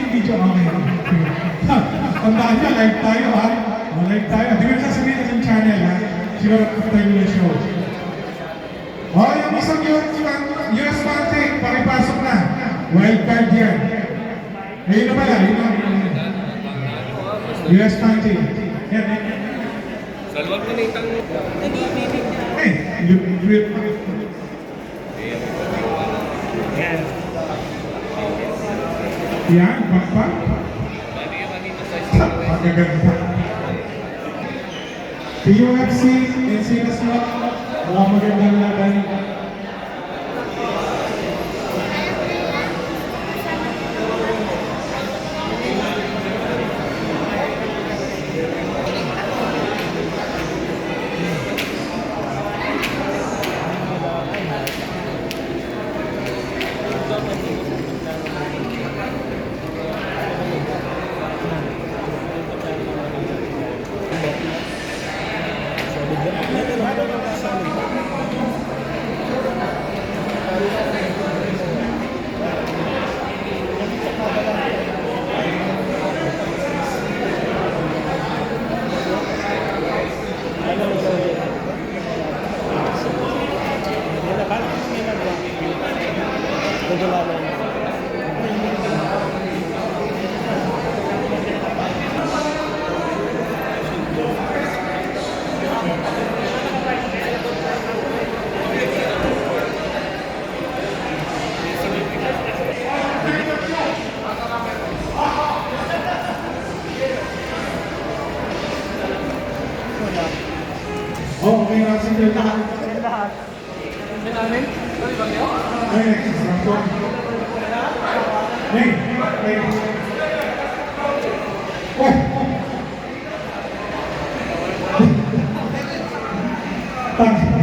Video okay. Tandaan niya, live tayo ha. Live tayo. Di ba sasabihin sa channel ha? Siguro tayo yung show. Yung isang US Mante, pakipasok na. Wild card yan. Ayun na pala, US Mante. Yan. Salwag mo na itang... Yan. Yan, bakbak. Pagaganda. PUFC, Encina Slot, mga magandang laban. Okay na si Del lahat. Lahat. Hindi namin? Ano ba niyo? Thank you.